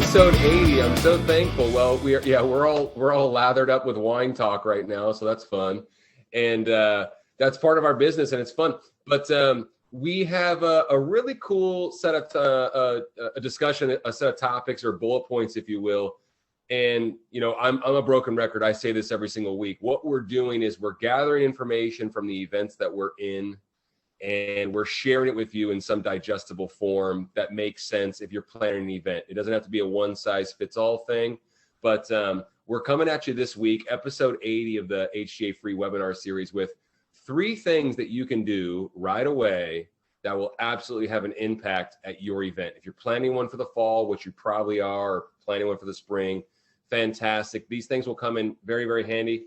Episode 80. I'm so thankful. Well, we're all lathered up with wine talk right now, so that's fun, and that's part of our business, and it's fun. But we have a really cool set of a discussion, a set of topics or bullet points, if you will. And I'm a broken record. I say this every single week. What we're doing is we're gathering information from the events that we're in, and we're sharing it with you in some digestible form that makes sense if you're planning an event. It doesn't have to be a one-size-fits-all thing, but we're coming at you this week, episode 80 of the HGA free webinar series, with 3 things that you can do right away that will absolutely have an impact at your event. If you're planning one for the fall, which you probably are, or planning one for the spring, fantastic. These things will come in very, very handy.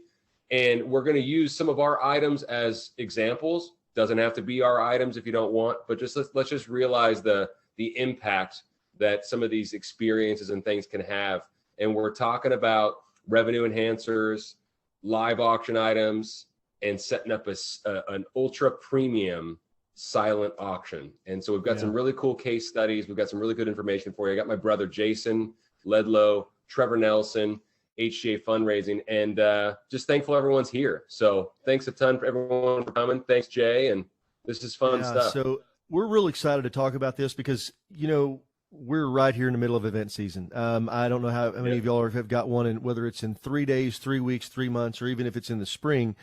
And we're going to use some of our items as examples. Doesn't have to be our items if you don't want, but just let's just realize the impact that some of these experiences and things can have. And we're talking about revenue enhancers, live auction items, and setting up an ultra premium silent auction. And so we've got some really cool case studies. We've got some really good information for you. I got my brother Jason Ledlow, Trevor Nelson, HGA Fundraising, and just thankful everyone's here. So thanks a ton for everyone for coming. Thanks, Jay, and this is fun stuff. So we're really excited to talk about this because, we're right here in the middle of event season. I don't know how many of y'all have got one, and whether it's in 3 days, 3 weeks, 3 months, or even if it's in the spring.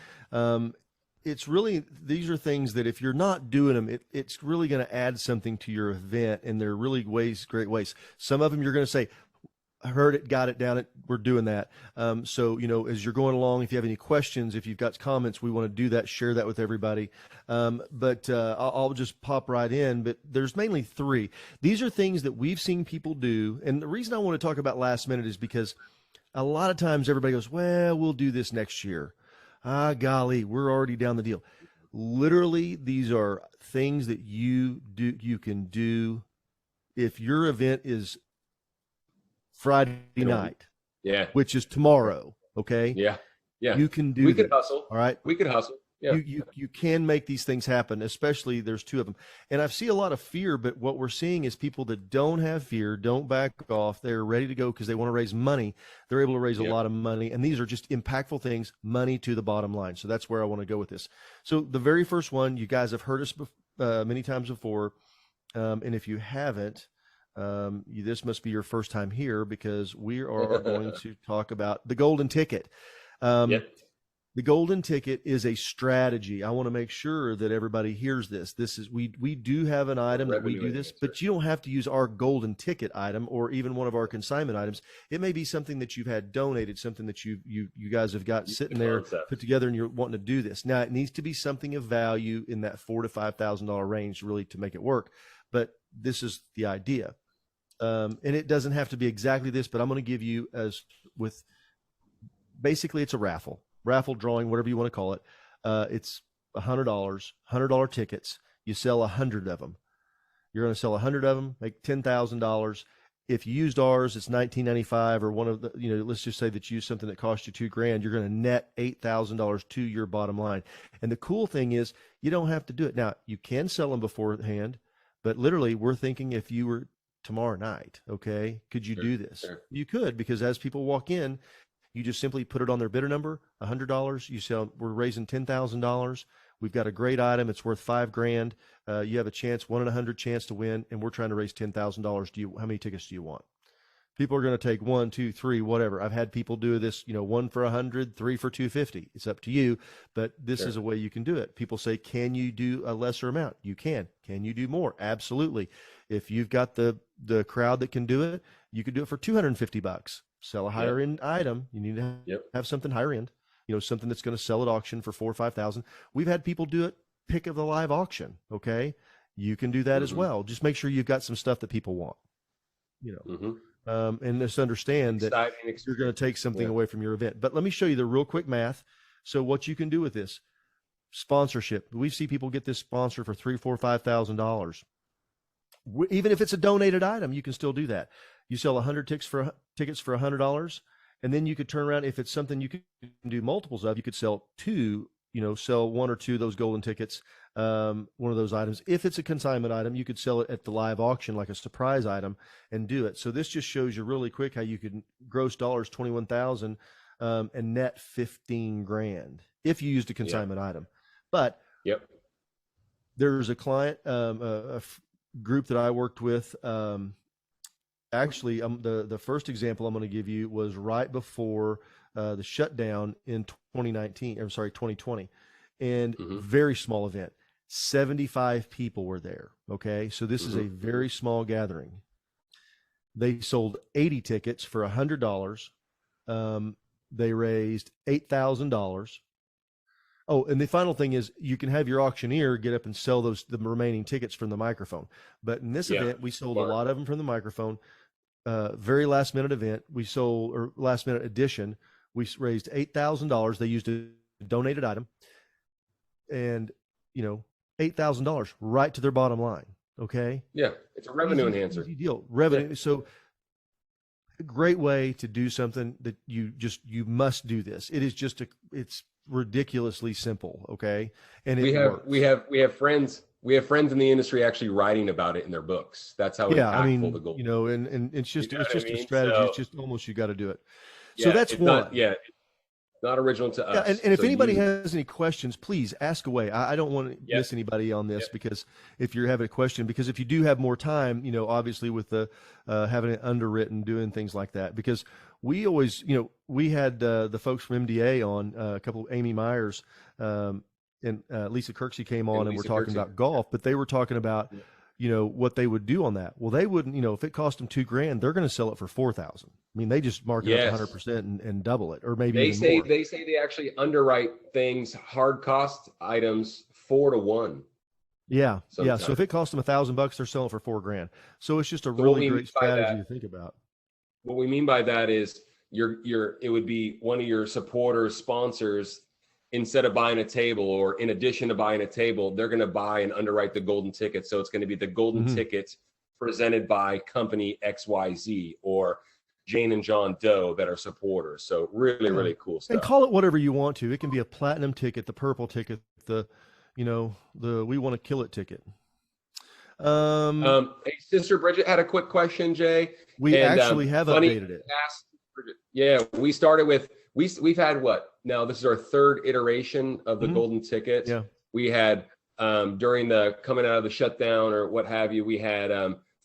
It's really, these are things that if you're not doing them, it's really going to add something to your event, and they're really great ways. Some of them you're going to say, I heard it, got it, down it, we're doing that. So, as you're going along, if you have any questions, if you've got comments, we want to do that, share that with everybody. But I'll just pop right in, but there's mainly 3. These are things that we've seen people do. And the reason I want to talk about last minute is because a lot of times everybody goes, well, we'll do this next year. Golly, we're already down the deal. Literally, these are things that you can do if your event is Friday night, which is tomorrow. Okay. Yeah. You can do. We could hustle. All right. We could hustle. Yeah. You can make these things happen. Especially there's 2 of them, and I see a lot of fear. But what we're seeing is people that don't have fear, don't back off. They're ready to go because they want to raise money. They're able to raise a lot of money, and these are just impactful things. Money to the bottom line. So that's where I want to go with this. So the very first one, you guys have heard us many times before, and if you haven't. This must be your first time here because we are going to talk about the golden ticket. The golden ticket is a strategy. I want to make sure that everybody hears this. We do have an item that we do this, but you don't have to use our golden ticket item or even one of our consignment items. It may be something that you've had donated, something that you guys have got sitting there put together, and you're wanting to do this. Now it needs to be something of value in that $4,000 to $5,000 range really to make it work. But this is the idea. And it doesn't have to be exactly this, but I'm going to give you basically it's a raffle drawing, whatever you want to call it. It's $100 tickets. You sell 100 of them. You're going to sell 100 of them, make $10,000. If you used ours, it's $19.95 or one of the, let's just say that you used something that cost you $2,000. You're going to net $8,000 to your bottom line. And the cool thing is you don't have to do it. Now you can sell them beforehand, but literally we're thinking if you were tomorrow night, okay, could you do this? Sure. You could, because as people walk in, you just simply put it on their bidder number, $100. You sell, we're raising $10,000. We've got a great item. It's worth $5,000. You have a chance, 1 in 100 chance to win, and we're trying to raise $10,000. How many tickets do you want? People are going to take 1, 2, 3, whatever. I've had people do this, 1 for 100, 3 for 250. It's up to you, but this is a way you can do it. People say, can you do a lesser amount? You can. Can you do more? Absolutely. If you've got the crowd that can do it, you could do it for $250. Sell a higher end item. You need to have something higher end, something that's going to sell at auction for $4,000 or $5,000. We've had people do it, pick of the live auction. Okay. You can do that as well. Just make sure you've got some stuff that people want, and just understand that you're going to take something away from your event. But let me show you the real quick math. So what you can do with this sponsorship, we see people get this sponsor for $3,000, $4,000, $5,000. Even if it's a donated item, you can still do that. You sell 100 tickets for $100, and then you could turn around. If it's something you can do multiples of, you could sell 2 sell one or two of those golden tickets, one of those items. If it's a consignment item, you could sell it at the live auction like a surprise item and do it. So this just shows you really quick how you could gross dollars 21,000 and net 15 grand if you used a consignment item. But there's a client, group that I worked with. Actually, the first example I'm going to give you was right before the shutdown in 2020, and very small event. 75 people were there. Okay, so this is a very small gathering. They sold 80 tickets for $100. They raised $8,000. Oh, and the final thing is you can have your auctioneer get up and sell the remaining tickets from the microphone. But in this event, we sold a lot of them from the microphone. Very last minute event. Or last minute edition. We raised $8,000. They used a donated item, and $8,000 right to their bottom line. Okay. Yeah, it's a revenue enhancer. Easy deal. Revenue. Yeah. So a great way to do something that you must do this. It is it's ridiculously simple. Okay. And we have friends in the industry actually writing about it in their books. That's how impactful the goal. And it's just a strategy. So, it's just almost, you got to do it. Yeah, so that's one. Not original to us. And if anybody has any questions, please ask away. I don't want to miss anybody on this, because if you're having a question, because if you do have more time, obviously with the having it underwritten, doing things like that, because we always, we had the folks from MDA on, a couple, Amy Myers, and Lisa Kirksey came on, and we're talking about golf, but they were talking about, what they would do on that. Well, they wouldn't, if it cost them $2,000, they're going to sell it for $4,000. I mean, they just mark it up 100% and double it, or maybe they say more. They say they actually underwrite things, hard cost items, 4 to 1. Yeah. Sometimes. Yeah. So if it costs them $1,000, they're selling for $4,000. So it's just a really great strategy to think about. What we mean by that is it would be one of your supporters, sponsors, instead of buying a table, or in addition to buying a table, they're going to buy and underwrite the golden ticket. So it's going to be the golden ticket presented by company XYZ or Jane and John Doe that are supporters. So really cool stuff. And call it whatever you want to. It can be a platinum ticket, the purple ticket, the we want to kill it ticket. Hey, Sister Bridget had a quick question, Jay. We actually have updated it. Yeah, we started with, we've had what? Now this is our third iteration of the golden ticket. Yeah. We had during the coming out of the shutdown or what have you, we had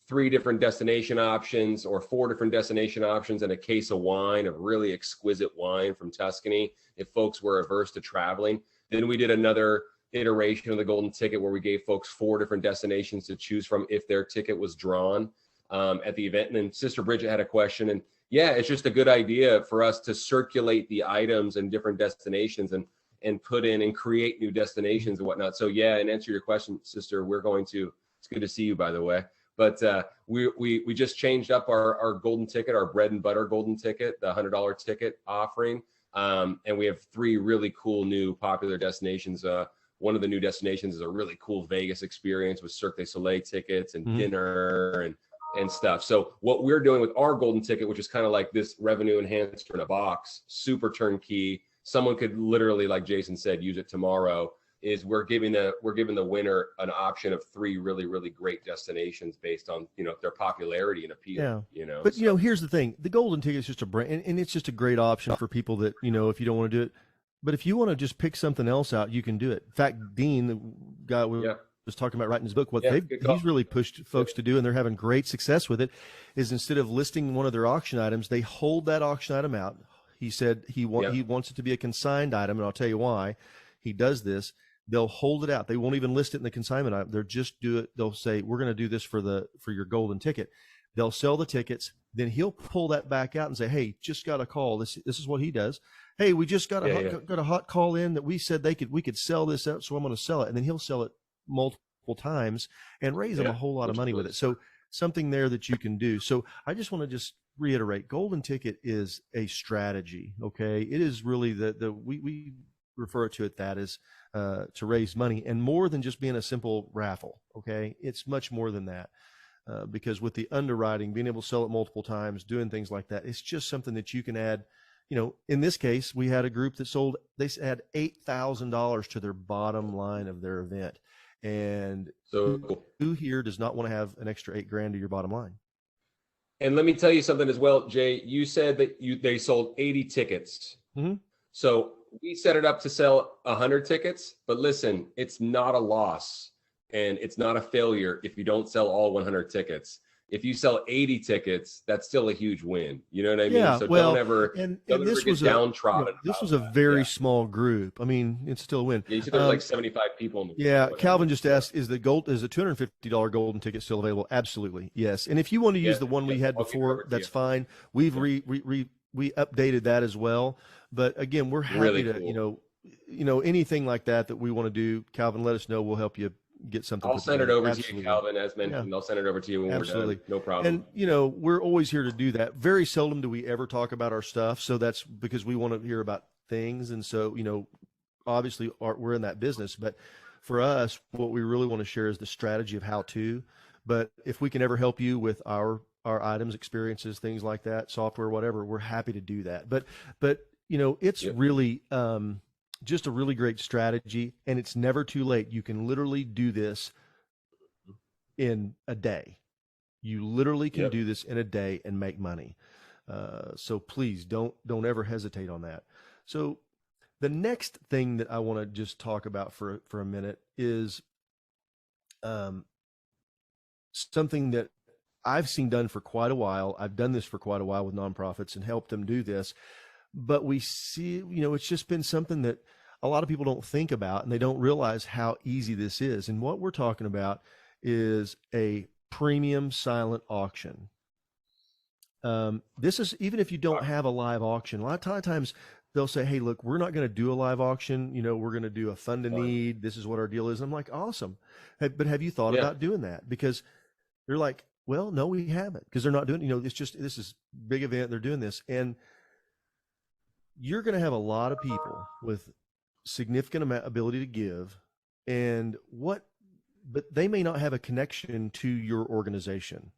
3 different destination options, or 4 different destination options, and a case of wine, of really exquisite wine from Tuscany, if folks were averse to traveling. Then we did another iteration of the golden ticket where we gave folks 4 different destinations to choose from if their ticket was drawn at the event. And then Sister Bridget had a question, and yeah, it's just a good idea for us to circulate the items in different destinations and put in and create new destinations and whatnot. So yeah, and answer your question, Sister, it's good to see you, by the way. But we just changed up our golden ticket, our bread and butter golden ticket, the $100 ticket offering. And we have 3 really cool new popular destinations. One of the new destinations is a really cool Vegas experience with Cirque du Soleil tickets and dinner and stuff. So what we're doing with our golden ticket, which is kind of like this revenue enhancer in a box, super turnkey, someone could literally, like Jason said, use it tomorrow, is we're giving the winner an option of 3 really great destinations based on, their popularity and appeal. Yeah. But here's the thing: the golden ticket is just a brand, and it's just a great option for people that, if you don't want to do it. But if you want to just pick something else out, you can do it. In fact, Dean, the guy was talking about writing his book, he's really pushed folks to do, and they're having great success with it, is instead of listing one of their auction items, they hold that auction item out. He said he wants it to be a consigned item, and I'll tell you why he does this. They'll hold it out. They won't even list it in the consignment item. They'll just do it. They'll say, we're going to do this for your golden ticket. They'll sell the tickets. Then he'll pull that back out and say, hey, just got a call. This is what he does. Hey, we just got a hot call in that we said we could sell this out, so I'm going to sell it. And then he'll sell it multiple times and raise them a whole lot of money with it. So something there that you can do. So I just want to reiterate, golden ticket is a strategy. Okay. It is really we refer to it that as to raise money, and more than just being a simple raffle. Okay. It's much more than that. Because with the underwriting, being able to sell it multiple times, doing things like that, it's just something that you can add in this case, we had a group that sold, they had $8,000 to their bottom line of their event. And So who, cool. who here does not want to have an extra 8 grand to your bottom line? And let me tell you something as well, Jay. You said that they sold 80 tickets. Mm-hmm. So we set it up to sell 100 tickets, but listen, it's not a loss and it's not a failure if you don't sell all 100 tickets. If you sell 80 tickets, that's still a huge win. You know what I mean? Yeah, So well, don't ever and get this downtrodden. was a very small group. I mean, it's still a win. Yeah, you said there was like 75 people in the Yeah, group, Calvin just asked, is the $250 golden ticket still available? Absolutely, yes. And if you want to use the one we had before, that's fine. We've we updated that as well. But again, we're happy Really to cool. anything like that we want to do. Calvin, let us know. We'll help you get something. I'll send it together. over Absolutely. to you, Calvin, as mentioned. Yeah. I'll send it over to you when Absolutely. we're done. No problem. And we're always here to do that. Very seldom do we ever talk about our stuff, so that's because we want to hear about things. And so obviously we're in that business, but for us, what we really want to share is the strategy of how to. But if we can ever help you with our items, experiences, things like that, software, whatever, we're happy to do that. But it's really just a really great strategy, and it's never too late. You can literally do this in a day. You literally can do this in a day and make money. So please don't ever hesitate on that. So the next thing that I want to just talk about for a minute is something that I've seen done for quite a while. I've done this for quite a while with nonprofits and helped them do this. But we see, it's just been something that a lot of people don't think about, and they don't realize how easy this is. And what we're talking about is a premium silent auction. This is, even if you don't have a live auction, a lot of times they'll say, hey, look, we're not going to do a live auction. We're going to do a fund to need. This is what our deal is. And I'm like, awesome. But have you thought about doing that? Because they're like, well, no, we haven't, because they're not doing, it's just, this is big event. They're doing this. And you're going to have a lot of people with significant ability to give, but they may not have a connection to your organization.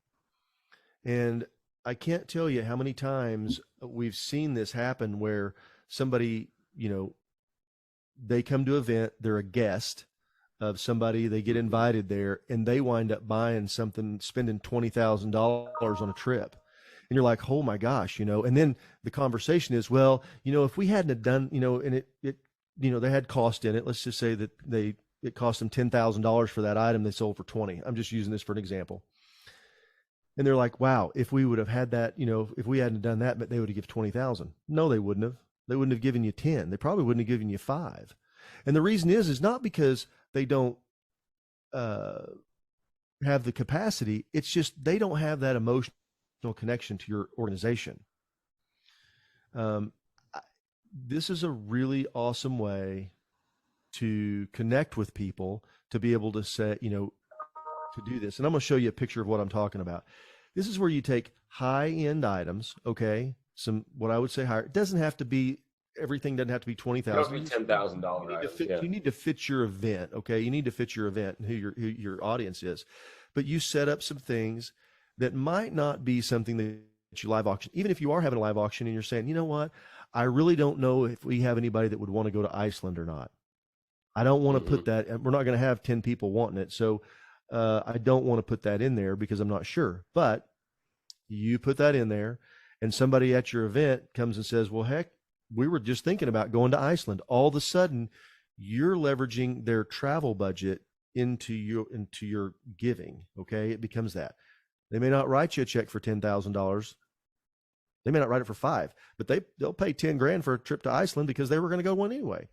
And I can't tell you how many times we've seen this happen where somebody, they come to an event, they're a guest of somebody, they get invited there, and they wind up buying something, spending $20,000 on a trip. And you're like, oh my gosh, and then the conversation is, well, if we hadn't have done, and it they had cost in it. Let's just say that it cost them $10,000 for that item they sold for 20. I'm just using this for an example. And they're like, wow, if we would have had that, if we hadn't done that, but they would have given 20,000. No, they wouldn't have. They wouldn't have given you 10. They probably wouldn't have given you 5. And the reason is not because they don't have the capacity. It's just they don't have that emotional connection to your organization. This is a really awesome way to connect with people, to be able to say, to do this. And I'm going to show you a picture of what I'm talking about. This is where you take high-end items, okay? What I would say higher. It doesn't have to be, everything doesn't have to be $20,000. It doesn't be $10,000. You need to fit your event, okay? You need to fit your event and who your audience is. But you set up some things that might not be something that you live auction. Even if you are having a live auction and you're saying, you know what, I really don't know if we have anybody that would want to go to Iceland or not. I don't want to put that, we're not going to have 10 people wanting it. So I don't want to put that in there because I'm not sure. But you put that in there, and somebody at your event comes and says, well, heck, we were just thinking about going to Iceland. All of a sudden, you're leveraging their travel budget into your giving. Okay. It becomes that. They may not write you a check for $10,000. They may not write it for 5, but they'll pay 10 grand for a trip to Iceland because they were going to go one anyway.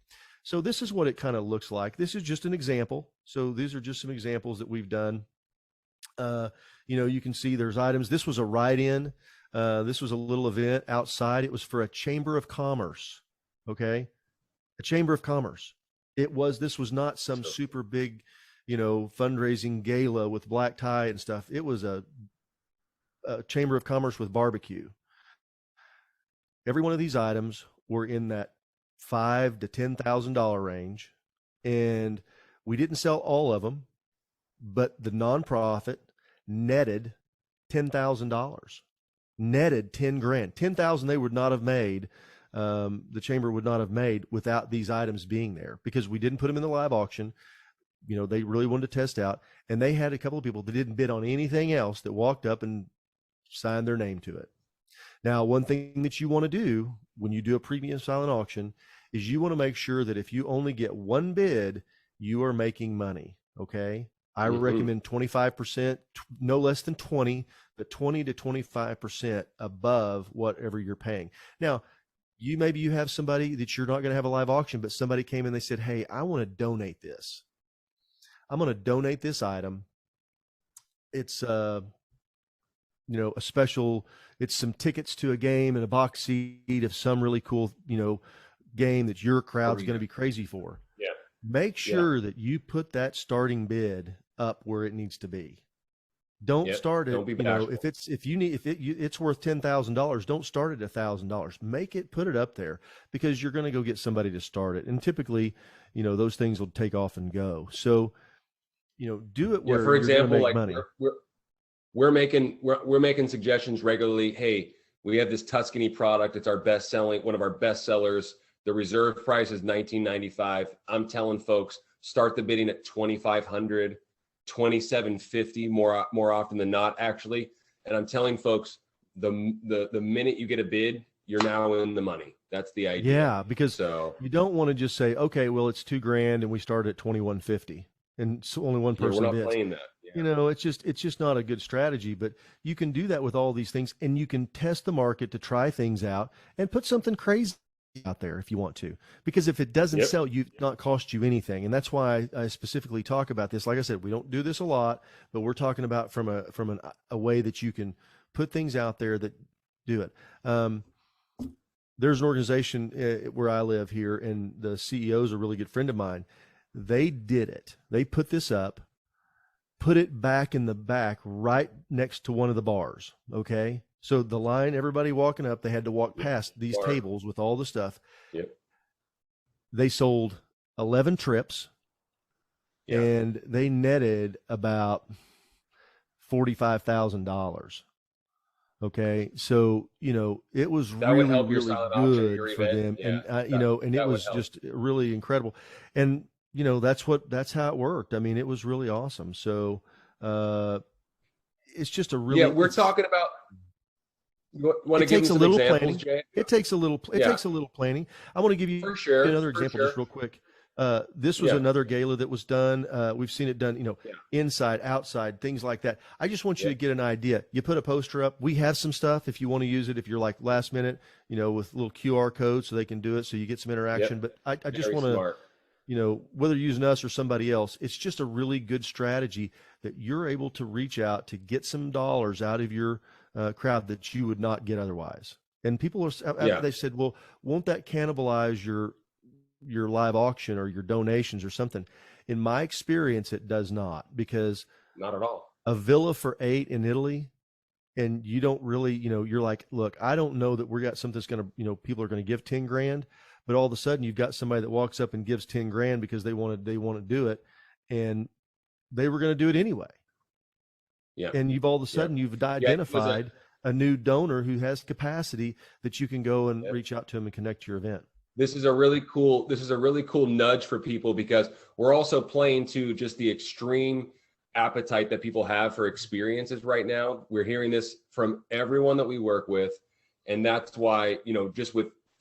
So this is what it kind of looks like. This is just an example. So these are just some examples that we've done. You can see there's items. This was a write-in. This was a little event outside. It was for a chamber of commerce. Okay. A chamber of commerce. This was not some super big, fundraising gala with black tie and stuff. It was a chamber of commerce with barbecue. Every one of these items were in that $5,000 to $10,000 range, and we didn't sell all of them, but the nonprofit netted $10,000, netted 10 grand, 10,000 they would not have made the chamber would not have made without these items being there, because we didn't put them in the live auction. You know, they really wanted to test out, and they had a couple of people that didn't bid on anything else that walked up and signed their name to it. Now, one thing that you want to do when you do a premium silent auction is you want to make sure that if you only get one bid, you are making money. Okay. I recommend 25%, no less than 20, but 20 to 25% above whatever you're paying. Now, maybe you have somebody that you're not going to have a live auction, but somebody came and they said, hey, I want to donate this. I'm going to donate this item. It's a special, it's some tickets to a game and a box seat of some really cool, game that your crowd's going to be crazy for. Yeah. Make sure that you put that starting bid up where it needs to be. Don't start it. Don't be bashful. If it's worth $10,000, don't start it at $1,000. Put it up there, because you're going to go get somebody to start it. And typically, those things will take off and go. So, do it where for example, you're gonna make money. We're making suggestions regularly. Hey, we have this Tuscany product. It's one of our best sellers. The reserve price is $19.95. I'm telling folks, start the bidding at $2,500, $2,750 more often than not, actually. And I'm telling folks, the minute you get a bid, you're now in the money. That's the idea. Yeah, because you don't want to just say, okay, well, it's $2,000 and we start at $2,150, and so only one person we're not bids. playing that. Yeah. It's just not a good strategy. But you can do that with all these things, and you can test the market to try things out and put something crazy out there if you want to, because if it doesn't sell, it's not cost you anything. And that's why I specifically talk about this. Like I said, we don't do this a lot, but we're talking about from a way that you can put things out there that do it. There's an organization where I live here, and the CEO is a really good friend of mine. They did it. They put this up, put it back in the back right next to one of the bars. Okay. So the line, everybody walking up, they had to walk past these tables with all the stuff. Yep. They sold 11 trips, and they netted about $45,000. Okay. So, it was really good for them. Yeah, and it was just really incredible. And, that's how it worked. I mean, it was really awesome. So, it's just a really, we're talking about, it takes a little planning. It takes a little planning. I want to give you another example just real quick. This was another gala that was done. We've seen it done, inside, outside, things like that. I just want you to get an idea. You put a poster up. We have some stuff if you want to use it, if you're like last minute, with little QR codes so they can do it, so you get some interaction. But I just want to, whether you're using us or somebody else, it's just a really good strategy that you're able to reach out to get some dollars out of your crowd that you would not get otherwise. And people are, they said, well, won't that cannibalize your live auction or your donations or something? In my experience, it does not, because not at all. A villa for 8 in Italy, and you don't really, you're like, look, I don't know that we got something that's going to, people are going to give 10 grand, but all of a sudden you've got somebody that walks up and gives 10 grand because they want to do it, and they were going to do it anyway. Yeah. And you've all of a sudden you've identified a new donor who has capacity that you can go and reach out to them and connect to your event. This is a really cool nudge for people, because we're also playing to just the extreme appetite that people have for experiences right now. We're hearing this from everyone that we work with. And that's why,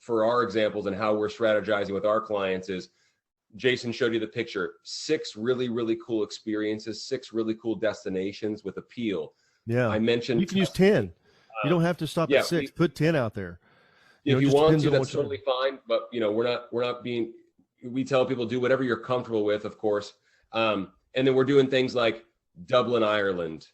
for our examples and how we're strategizing with our clients is, Jason showed you the picture, 6 really, really cool experiences, 6 really cool destinations with appeal. Yeah. I mentioned you can use 10. You don't have to stop at 6. Put 10 out there. If you want to, that's totally fine. But we tell people do whatever you're comfortable with, of course. And then we're doing things like Dublin, Ireland,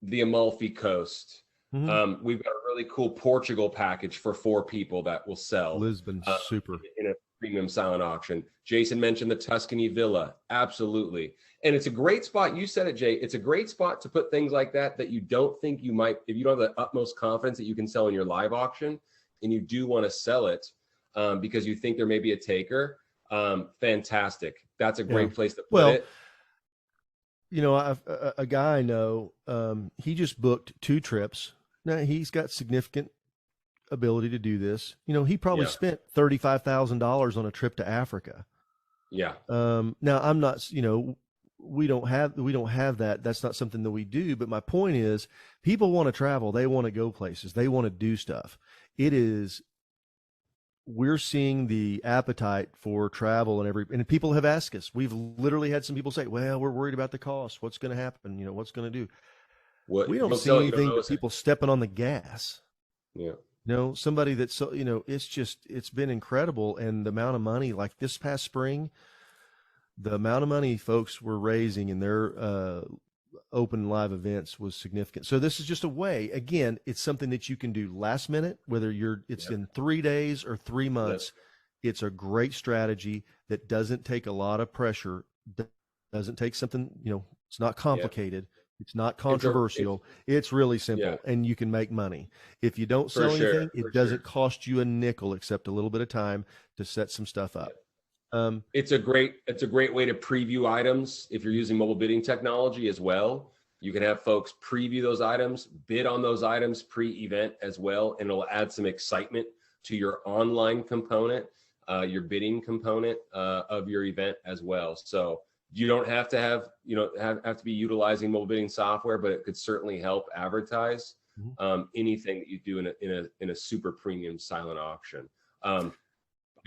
the Amalfi Coast. Mm-hmm. We've got a really cool Portugal package for 4 people that will sell. Lisbon, super. In a premium silent auction. Jason mentioned the Tuscany Villa. Absolutely. And it's a great spot. You said it, Jay. It's a great spot to put things like that you don't think you might, if you don't have the utmost confidence that you can sell in your live auction, and you do want to sell it because you think there may be a taker. Fantastic. That's a great place to put it. A guy I know, he just booked 2 trips. Now he's got significant ability to do this. He probably Yeah. spent $35,000 on a trip to Africa. Yeah. Now I'm not, we don't have that. That's not something that we do. But my point is, people want to travel. They want to go places. They want to do stuff. We're seeing the appetite for travel and people have asked us. We've literally had some people say, well, we're worried about the cost. What's going to happen? What's going to do? What We you don't don't see sell it, you don't anything know. but people stepping on the gas. Yeah. Somebody that's so, it's been incredible. And the amount of money, like this past spring, the amount of money folks were raising in their open live events was significant. So this is just a way. Again, it's something that you can do last minute, whether it's Yep. in 3 days or 3 Yep. months. It's a great strategy that doesn't take a lot of pressure. Doesn't take something, it's not Yeah. complicated. It's not It's controversial. It's really yeah, simple, and you can make money. If you don't for sell sure. anything, For it sure. doesn't cost you a nickel except a little bit of time to set some stuff Yeah. up. Um, It's a great way to preview items if you're using mobile bidding technology as well. You can have folks preview those items, bid on those items pre-event as well, and it'll add some excitement to your online component, your bidding component of your event as well. So you don't have to have to be utilizing mobile bidding software, but it could certainly help advertise Mhm. anything that you do in a super premium silent auction.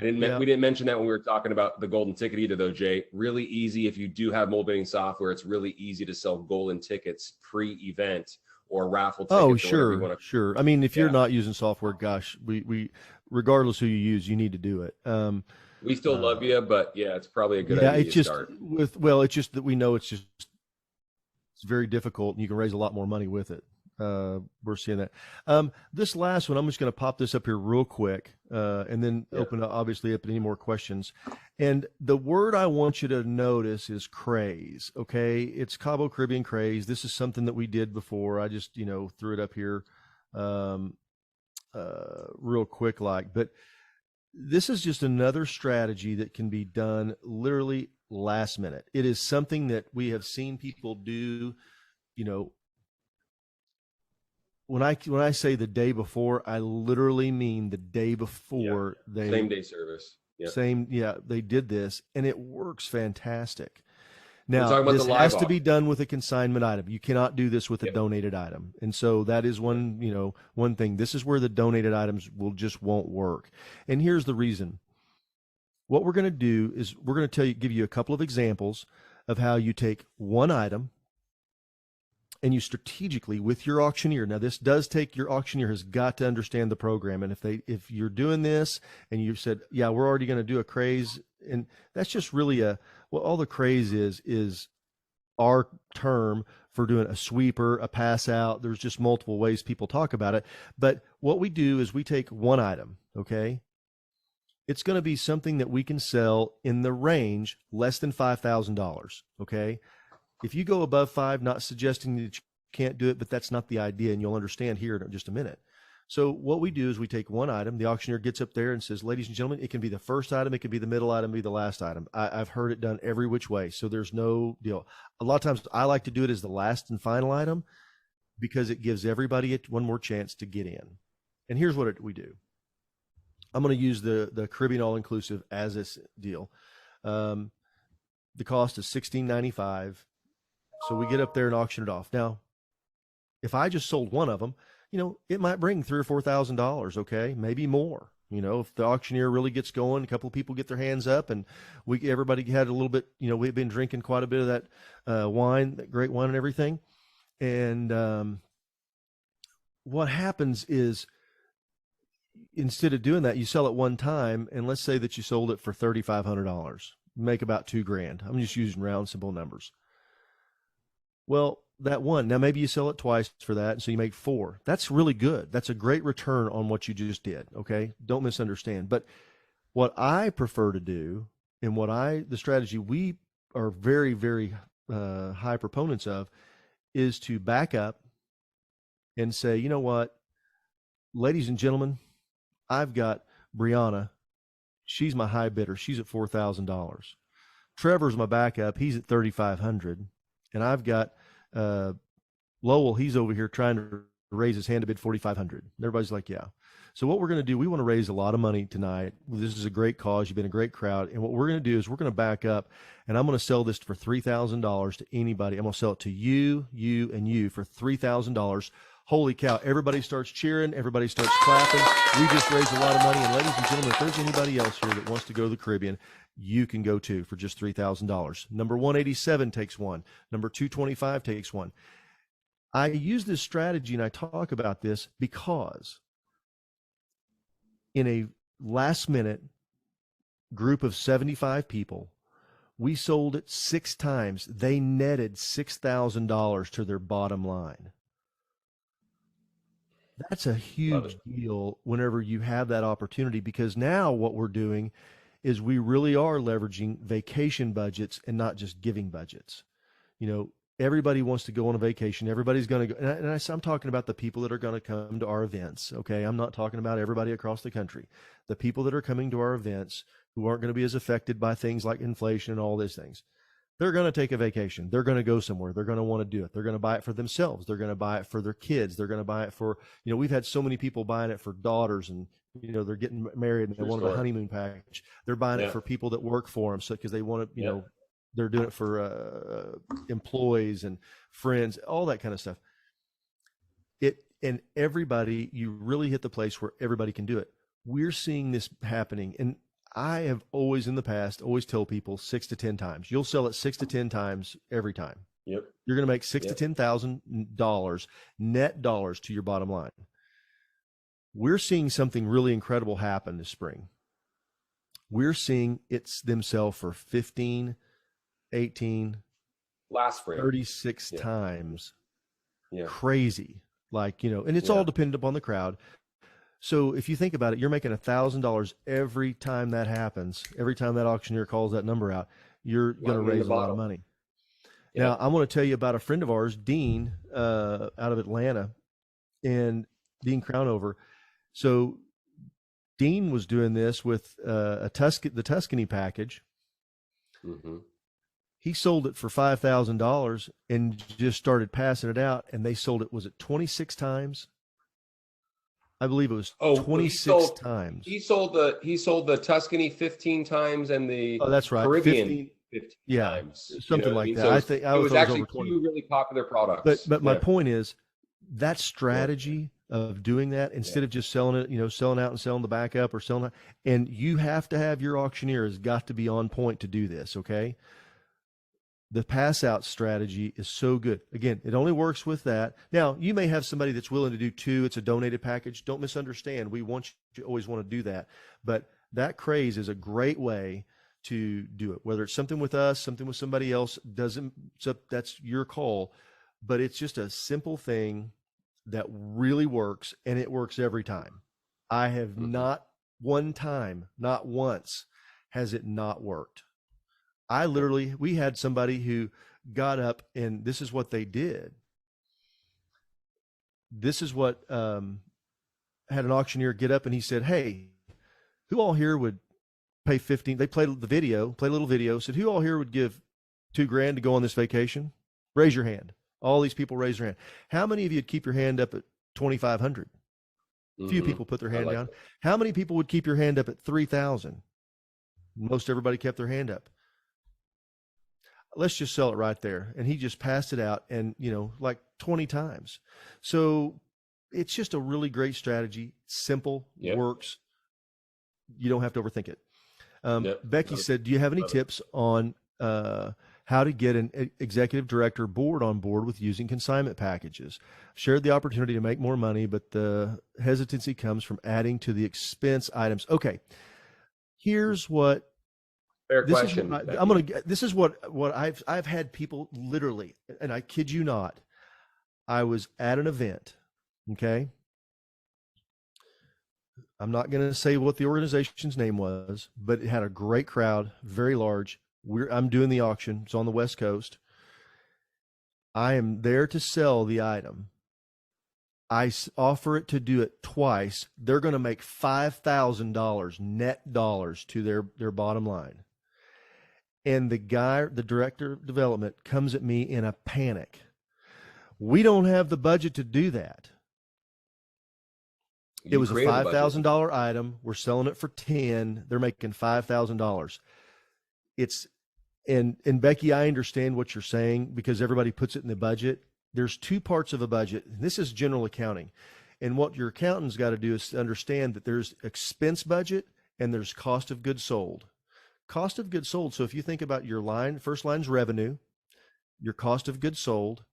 yeah. We didn't mention that when we were talking about the golden ticket either, though, Jay. Really easy if you do have mobile bidding software. It's really easy to sell golden tickets pre-event or raffle Oh, tickets or whatever you sure, want to. sure. I mean, if you're Yeah, not using software, gosh, we regardless who you use, you need to do it. we still love Uh, you, but yeah, it's probably a good yeah, idea it's to just start. it's just that we know it's very difficult, and you can raise a lot more money with it. We're seeing that. This last one, I'm just going to pop this up here real quick, and then Yeah, open obviously up to any more questions. And the word I want you to notice is craze. Okay, it's Cabo Caribbean craze. This is something that we did before. I just threw it up here, um, real quick, but this is just another strategy that can be done literally last minute. It is something that we have seen people do. You know, when I say the day before, I literally mean the day yeah. before Same day service. Yeah, they did this, and it works fantastic. we're Now, talking about the this live has to auction. be done with a consignment item. You cannot do this with a Yep. donated item. And so that is Yep. one thing. This is where the donated items won't work. And here's the reason. What we're going to do is we're going to give you a couple of examples of how you take one item and you strategically with your auctioneer. Now, this does take your auctioneer has got to understand the program. And if you're doing this and you've said, yeah, we're already going to do a craze, and that's just really all the craze is our term for doing a sweeper, a pass out. There's just multiple ways people talk about it. But what we do is we take one item, okay? It's going to be something that we can sell in the range less than $5,000, okay? If you go above five, not suggesting that you can't do it, but that's not the idea, and you'll understand here in just a minute. So what we do is we take one item. The auctioneer gets up there and says, ladies and gentlemen, it can be the first item, it can be the middle item, be the last item. I've heard it done every which way, so there's no deal. A lot of times I like to do it as the last and final item because it gives everybody one more chance to get in. And here's what we do. I'm going to use the Caribbean all-inclusive as this deal. The cost is $16.95. So we get up there and auction it off. Now, if I just sold one of them, it might bring $3,000 or $4,000. Okay, maybe more. If the auctioneer really gets going, a couple of people get their hands up, and everybody had a little bit. We've been drinking quite a bit of that wine, that great wine, and everything. And what happens is, instead of doing that, you sell it one time, and let's say that you sold it for $3,500, make about $2,000. I'm just using round, simple numbers. Well, that one, now maybe you sell it twice for that, so you make $4,000. That's really good. That's a great return on what you just did. Okay, don't misunderstand. But what I prefer to do, and the strategy we are very, very high proponents of, is to back up and say, you know what, ladies and gentlemen, I've got Brianna. She's my high bidder. She's at $4,000. Trevor's my backup. He's at $3,500. And I've got Lowell. He's over here trying to raise his hand to bid $4,500. Everybody's like, yeah. So what we're going to do, we want to raise a lot of money tonight. This is a great cause. You've been a great crowd. And what we're going to do is we're going to back up, and I'm going to sell this for $3,000 to anybody. I'm going to sell it to you, and you for $3,000. Holy cow. Everybody starts cheering. Everybody starts clapping. We just raised a lot of money. And ladies and gentlemen, if there's anybody else here that wants to go to the Caribbean, you can go too for just $3,000. Number 187 takes one. Number 225 takes one. I use this strategy and I talk about this because in a last minute group of 75 people, we sold it 6 times. They netted $6,000 to their bottom line. That's a huge deal whenever you have that opportunity, because now what we're doing is we really are leveraging vacation budgets and not just giving budgets. You know, everybody wants to go on a vacation. Everybody's going to go. And I'm talking about the people that are going to come to our events. Okay. I'm not talking about everybody across the country. The people that are coming to our events who aren't going to be as affected by things like inflation and all these things. They're going to take a vacation. They're going to go somewhere. They're going to want to do it. They're going to buy it for themselves. They're going to buy it for their kids. They're going to buy it for, you know, we've had so many people buying it for daughters, and, you know, they're getting married and they want a honeymoon package. They're buying it for people that work for them. So, because they want to, you know, they're doing it for employees and friends, all that kind of stuff. And everybody, you really hit the place where everybody can do it. We're seeing this happening. And I have always in the past, always tell people 6 to 10 times. You'll sell it 6 to 10 times every time. Yep. You're going to make $6,000 to $10,000 net dollars to your bottom line. We're seeing something really incredible happen this spring. We're seeing it's them sell for 15, 18, last spring, 36 times. Yeah. Crazy. Like, you know, and it's all dependent upon the crowd. So if you think about it, you're making $1,000 every time that happens. Every time that auctioneer calls that number out, you're going to raise a lot of money. Yeah. Now, I want to tell you about a friend of ours, Dean, out of Atlanta, and Dean Crownover. So Dean was doing this with the Tuscany package. Mm-hmm. He sold it for $5,000 and just started passing it out, and they sold it, was it 26 times? I believe it was 26 times. He sold the Tuscany 15 times and the that's right. Caribbean 15 times. Something like that. So I think it was actually 2 really popular products. But my point is that strategy of doing that instead of just selling it, you know, selling out and selling the backup or selling out, and you have to have your auctioneer has got to be on point to do this. Okay. The pass out strategy is so good. Again, it only works with that. Now, you may have somebody that's willing to do 2. It's a donated package. Don't misunderstand. We want you to always want to do that. But that craze is a great way to do it. Whether it's something with us, something with somebody else, that's your call. But it's just a simple thing that really works, and it works every time. I have not one time, not once, has it not worked. We had somebody who got up, and this is what they did. This is what had an auctioneer get up, and he said, "Hey, who all here would pay 15?" They played a little video, said, "Who all here would give $2,000 to go on this vacation? Raise your hand." All these people raised their hand. How many of you would keep your hand up at 2,500? Few people put their hand down. How many people would keep your hand up at 3,000? Most everybody kept their hand up. Let's just sell it right there. And he just passed it out, and, you know, like 20 times. So it's just a really great strategy. Simple, works. You don't have to overthink it. Becky said, do you have any tips on how to get an executive director board on board with using consignment packages? Shared the opportunity to make more money, but the hesitancy comes from adding to the expense items. Okay. Here's what Fair question. This is what I've had people literally, and I kid you not, I was at an event. Okay. I'm not going to say what the organization's name was, but it had a great crowd, very large. I'm doing the auction. It's on the West Coast. I am there to sell the item. I offer it to do it twice. They're going to make $5,000 net dollars to their bottom line. And the guy, the director of development, comes at me in a panic. We don't have the budget to do that. It You was a created the budget. $5,000 item. We're selling it for 10. They're making $5,000. It's and Becky, I understand what you're saying because everybody puts it in the budget. There's two parts of a budget. This is general accounting. And what your accountant's got to do is understand that there's expense budget and there's cost of goods sold. Cost of goods sold. So if you think about your line, first line's revenue, your cost of goods sold,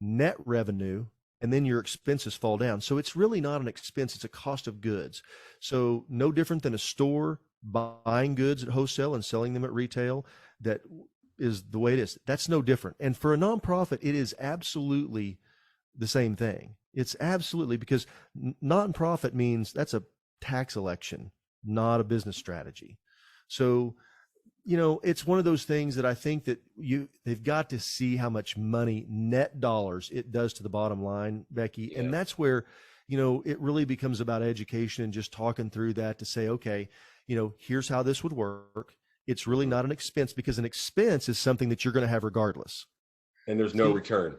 net revenue, and then your expenses fall down. So it's really not an expense, it's a cost of goods. So no different than a store buying goods at wholesale and selling them at retail. That is the way it is. That's no different. And for a nonprofit, it is absolutely the same thing. It's absolutely, because nonprofit means that's a tax election, not a business strategy. So, you know, it's one of those things that I think that they've got to see how much money, net dollars, it does to the bottom line, Becky. Yeah. And that's where, you know, it really becomes about education and just talking through that to say, okay, you know, here's how this would work. It's really not an expense, because an expense is something that you're going to have regardless. And there's no return.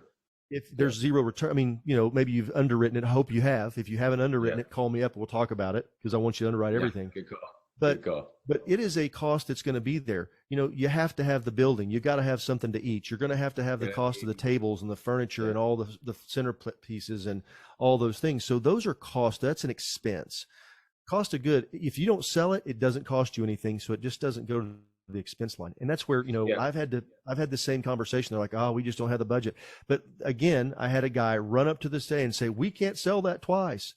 If there's zero return, I mean, you know, maybe you've underwritten it. I hope you have. If you haven't underwritten it, call me up. We'll talk about it, because I want you to underwrite everything. Good call. But, Good call. but it is a cost that's going to be there. You know, you have to have the building. You got to have something to eat. You're going to have the cost of the tables and the furniture and all the center pieces and all those things. So those are costs. That's an expense. Cost of good. If you don't sell it, it doesn't cost you anything. So it just doesn't go to the expense line. And that's where, you know, I've had the same conversation. They're like, oh, we just don't have the budget. But again, I had a guy run up to this day and say, we can't sell that twice.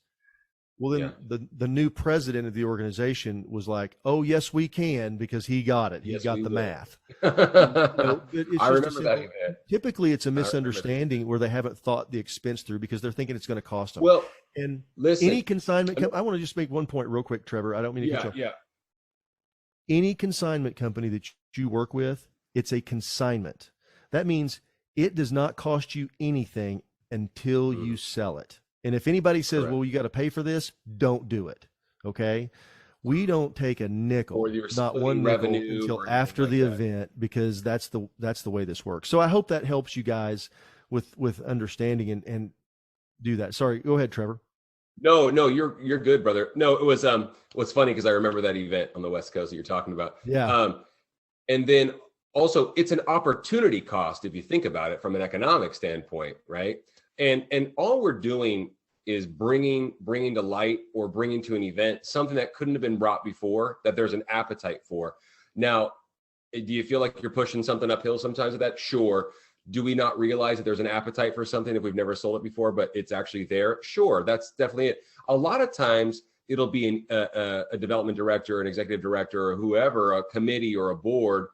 Well, then the new president of the organization was like, oh, yes, we can, because he got it. He got the math. You know, I remember that event. Typically, it's a misunderstanding where they haven't thought the expense through, because they're thinking it's going to cost them. Well, and listen, any consignment, I want to just make one point real quick, Trevor. I don't mean to cut you off. Any consignment company that you work with, it's a consignment. That means it does not cost you anything until you sell it. And if anybody says, well, you got to pay for this, don't do it. Okay. We don't take a nickel, not one nickel, until after the event, because that's the way this works. So I hope that helps you guys with understanding and do that. Sorry. Go ahead, Trevor. No, you're good, brother. No, it was what's funny, because I remember that event on the West Coast that you're talking about. Yeah. And then also, it's an opportunity cost if you think about it from an economic standpoint, right? And all we're doing is bringing to light or bringing to an event something that couldn't have been brought before, that there's an appetite for. Now, do you feel like you're pushing something uphill sometimes with that? Sure. Do we not realize that there's an appetite for something if we've never sold it before, but it's actually there? Sure, that's definitely it. A lot of times it'll be a development director, an executive director, or whoever, a committee or a board.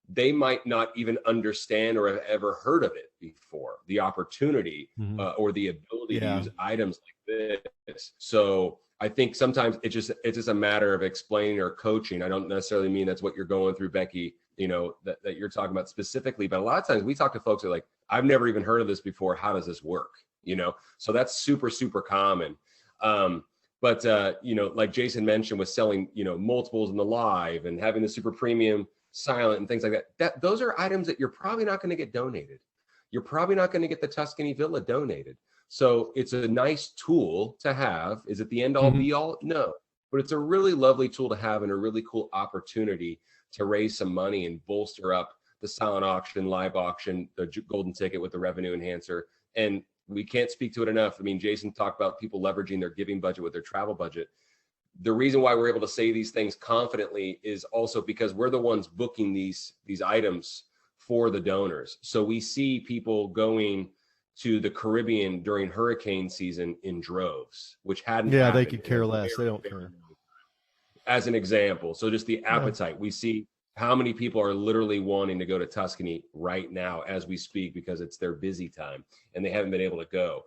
They might not even understand or have ever heard of it before, the opportunity or the ability to use items like this. So I think sometimes it's just a matter of explaining or coaching. I don't necessarily mean that's what you're going through, Becky, you know, that you're talking about specifically, but a lot of times we talk to folks that are like, I've never even heard of this before. How does this work? You know, so that's super, super common. But you know, like Jason mentioned, with selling, you know, multiples in the live and having the super premium silent and things like that, those are items that you're probably not going to get donated. You're probably not going to get the Tuscany Villa donated. So it's a nice tool to have. Is it the end all be all? No, but it's a really lovely tool to have and a really cool opportunity to raise some money and bolster up the silent auction, live auction, the golden ticket with the revenue enhancer. And we can't speak to it enough. I mean, Jason talked about people leveraging their giving budget with their travel budget. The reason why we're able to say these things confidently is also because we're the ones booking these items for the donors. So we see people going to the Caribbean during hurricane season in droves, which hadn't happened. They could care less. They don't care. As an example. So just the appetite. We see how many people are literally wanting to go to Tuscany right now as we speak, because it's their busy time and they haven't been able to go.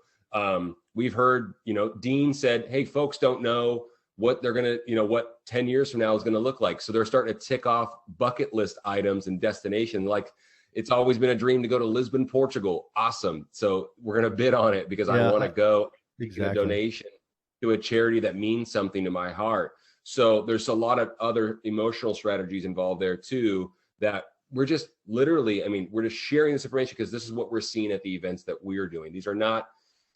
We've heard, you know, Dean said, hey, folks don't know what they're going to, you know, what 10 years from now is going to look like. So they're starting to tick off bucket list items and destination. Like, it's always been a dream to go to Lisbon, Portugal. Awesome. So we're going to bid on it because I want to go get a donation to a charity that means something to my heart. So there's a lot of other emotional strategies involved there too, that we're just literally, I mean, we're just sharing this information because this is what we're seeing at the events that we're doing. These are not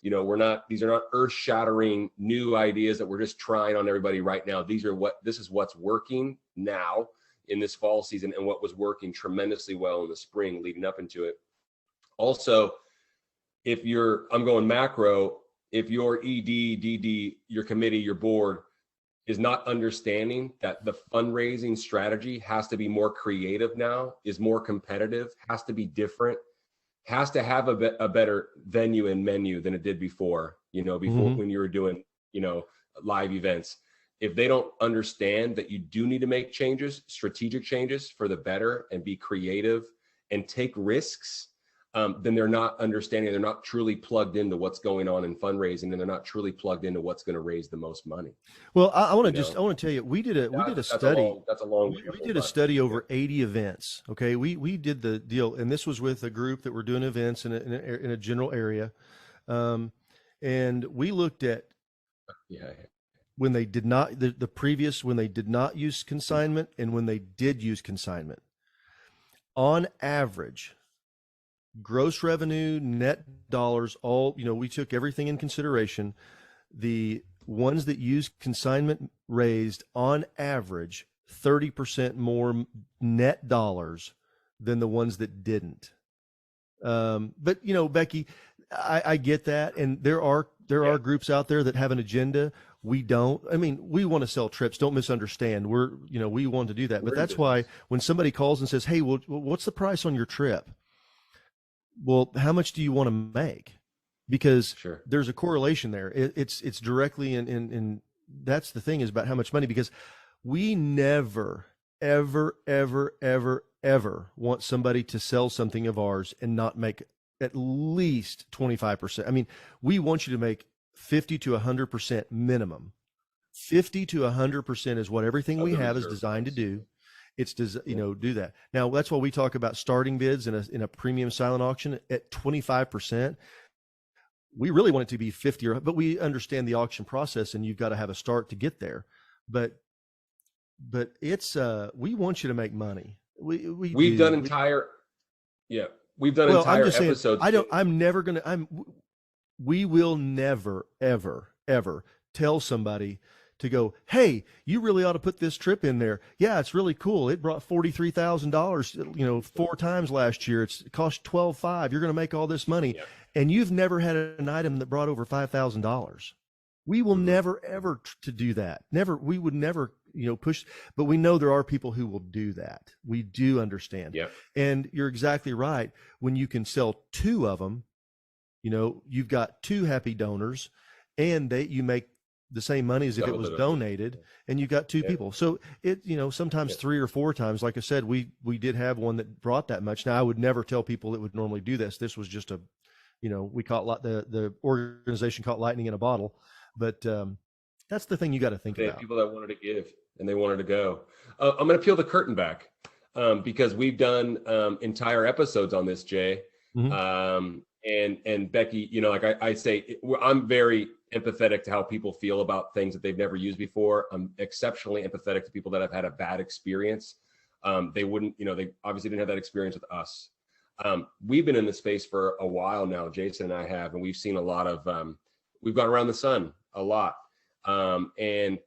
You know, these are not earth shattering new ideas that we're just trying on everybody right now. This is what's working now in this fall season, and what was working tremendously well in the spring leading up into it. Also, I'm going macro, if your ED, DD, your committee, your board is not understanding that the fundraising strategy has to be more creative now, is more competitive, has to be different, has to have a better venue and menu than it did before, when you were doing, live events. If they don't understand that you do need to make changes, strategic changes for the better, and be creative and take risks, then they're not understanding. They're not truly plugged into what's going on in fundraising, and they're not truly plugged into what's going to raise the most money. Well, I want to tell you, we did a study. We did a study over 80 events. Okay. We did the deal, and this was with a group that were doing events in a general area. And we looked at when they did not, when they did not use consignment and when they did use consignment. On average, gross revenue, net dollars, all, we took everything in consideration. The ones that used consignment raised on average 30% more net dollars than the ones that didn't. But Becky, I get that. And there are groups out there that have an agenda. We don't. I mean, we want to sell trips. Don't misunderstand. We want to do that. But that's why when somebody calls and says, hey, well, what's the price on your trip? Well, how much do you want to make? Because there's a correlation there. It's directly in that's the thing, is about how much money, because we never, ever, ever, ever, ever want somebody to sell something of ours and not make at least 25%. I mean, we want you to make 50 to 100% minimum. 50 to 100% is what everything we have is designed to do. It's do that. Now, that's why we talk about starting bids in a premium silent auction at 25%. We really want it to be 50, but we understand the auction process, and you've got to have a start to get there. But it's we want you to make money. We've done entire episodes. We will never, ever, ever tell somebody to go, hey, you really ought to put this trip in there. Yeah, it's really cool. It brought $43,000, 4 times last year. It cost $12,500. You're going to make all this money. Yeah. And you've never had an item that brought over $5,000. We will never, ever to do that. We would never, push, but we know there are people who will do that. We do understand. Yeah. And you're exactly right. When you can sell 2 of them, you've got 2 happy donors, and you make the same money as if it was donated, and you got 2 people. So it, sometimes 3 or 4 times, like I said, we did have one that brought that much. Now, I would never tell people that would normally do this. This was just we caught the organization caught lightning in a bottle, but that's the thing you got to think about. People that wanted to give and they wanted to go. I'm going to peel the curtain back because we've done entire episodes on this, Jay. Mm-hmm. And Becky, like I say, I'm very empathetic to how people feel about things that they've never used before. I'm exceptionally empathetic to people that have had a bad experience. They wouldn't, they obviously didn't have that experience with us. We've been in the space for a while now, Jason and I have, and we've seen a lot of, we've gone around the sun a lot. And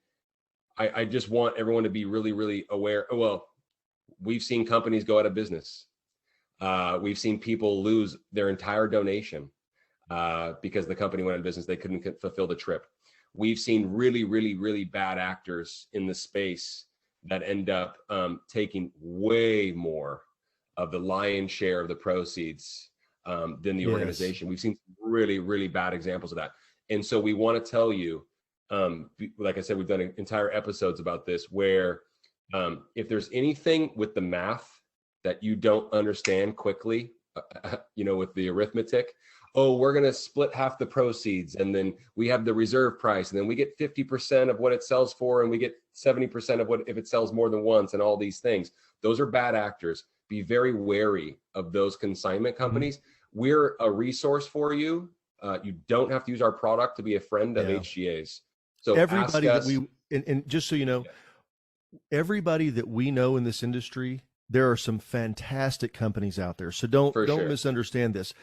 I just want everyone to be really, really aware. Well, we've seen companies go out of business. We've seen people lose their entire donation because the company went out of business. They couldn't fulfill the trip. We've seen really, really, really bad actors in the space that end up taking way more of the lion's share of the proceeds than the organization. We've seen really, really bad examples of that. And so we want to tell you, like I said, we've done entire episodes about this, where if there's anything with the math that you don't understand quickly, with the arithmetic, we're going to split half the proceeds, and then we have the reserve price, and then we get 50% of what it sells for, and we get 70% of what if it sells more than once, and all these things. Those are bad actors. Be very wary of those consignment companies. Mm-hmm. We're a resource for you. You don't have to use our product to be a friend of HGA's. So everybody that and just so you know, everybody that we know in this industry, there are some fantastic companies out there. So don't misunderstand this.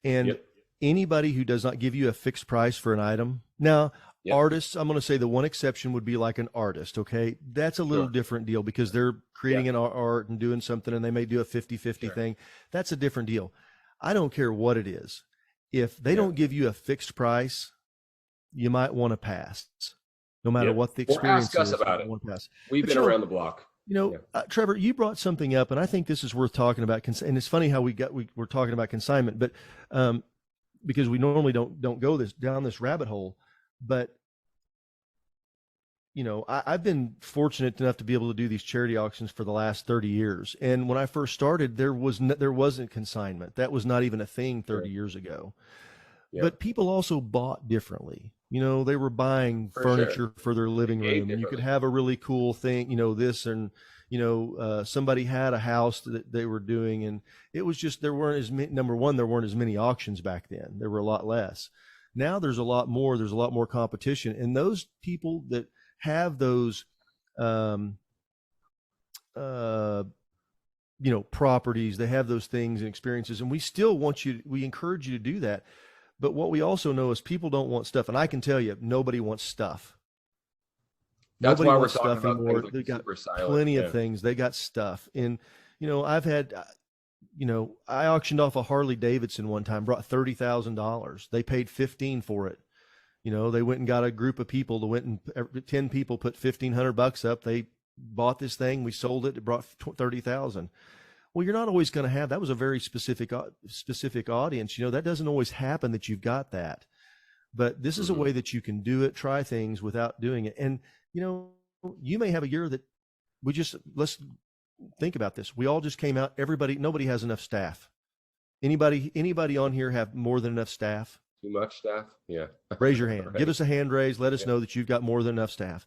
And anybody who does not give you a fixed price for an item. Now, Yep. artists, I'm going to say the one exception would be like an artist. Okay. That's a little Sure. different deal because they're creating an art and doing something and they may do a 50-50 Sure. thing. That's a different deal. I don't care what it is. If they don't give you a fixed price, you might want to pass, no matter what the experience is. Or ask us about it. We've been around the block. Trevor, you brought something up, and I think this is worth talking about. And it's funny how we're talking about consignment, but because we normally don't go down this rabbit hole, but I've been fortunate enough to be able to do these charity auctions for the last 30 years. And when I first started, there wasn't consignment. That was not even a thing 30 years ago. Yeah. But people also bought differently. They were buying furniture for their living room. You could have a really cool thing, this, and, somebody had a house that they were doing, and it was just, there weren't as many auctions back then. There were a lot less. Now there's a lot more competition. And those people that have those, properties, they have those things and experiences, and we encourage you to do that. But what we also know is people don't want stuff. And I can tell you, nobody wants stuff. That's nobody why wants we're talking stuff about anymore. Like they got plenty of things. They got stuff. And, I've had, I auctioned off a Harley Davidson one time, brought $30,000. They paid $15,000 for it. They went and got a group of people that went and 10 people put $1,500 up. They bought this thing. We sold it. It brought $30,000. Well, you're not always going to have, that was a very specific audience. That doesn't always happen that you've got that, but this is a way that you can do it, try things without doing it. And, you may have a year that let's think about this. We all just came out. Nobody has enough staff. Anybody on here have more than enough staff? Too much staff? Yeah. Raise your hand. Right. Give us a hand raise. Let us know that you've got more than enough staff.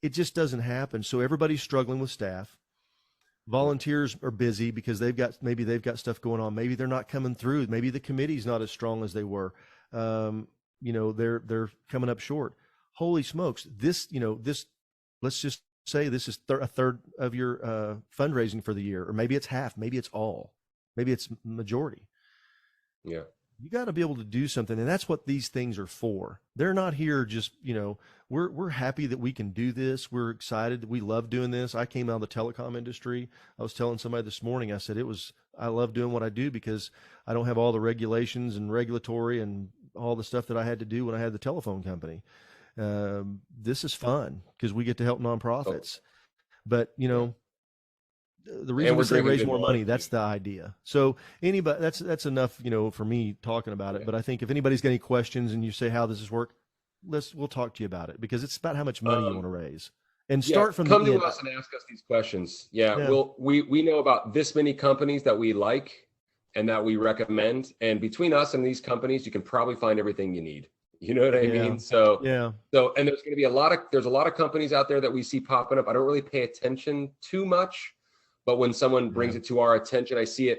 It just doesn't happen. So everybody's struggling with staff. Volunteers are busy because maybe they've got stuff going on. Maybe they're not coming through. Maybe the committee's not as strong as they were. They're coming up short. Holy smokes. This, let's just say this is a third of your fundraising for the year, or maybe it's half, maybe it's all, maybe it's majority. Yeah. You got to be able to do something. And that's what these things are for. They're not here just, we're happy that we can do this. We're excited. We love doing this. I came out of the telecom industry. I was telling somebody this morning, I said, I love doing what I do because I don't have all the regulations and regulatory and all the stuff that I had to do when I had the telephone company. This is fun because we get to help nonprofits, but the reason we say raise more money, that's the idea. So anybody, that's enough, for me talking about it. But I think if anybody's got any questions and you say, how does this work? We'll talk to you about it because it's about how much money you want to raise and start from come the to end. us and ask us these questions. We know about this many companies that we like and that we recommend. And between us and these companies, you can probably find everything you need. You know what I mean? So, and there's going to be a lot of companies out there that we see popping up. I don't really pay attention too much. But when someone brings it to our attention, I see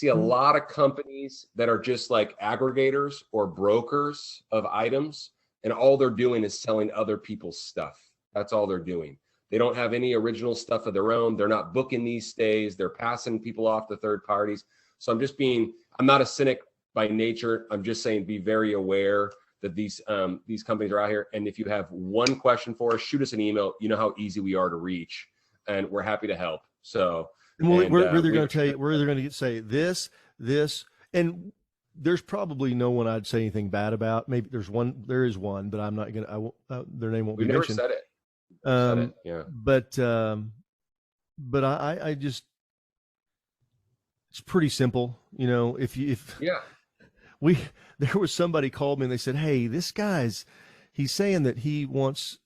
a lot of companies that are just like aggregators or brokers of items, and all they're doing is selling other people's stuff. That's all they're doing. They don't have any original stuff of their own. They're not booking these stays. They're passing people off to third parties. So I'm not a cynic by nature. I'm just saying be very aware that these companies are out here. And if you have one question for us, shoot us an email. You know how easy we are to reach, and we're happy to help. So we're either going to tell you, we're either going to say this, and there's probably no one I'd say anything bad about. Maybe there is one, but I'm not going to, their name won't be mentioned. We never said it. Yeah. But I just, it's pretty simple. There was somebody called me and they said, hey, this he's saying that he wants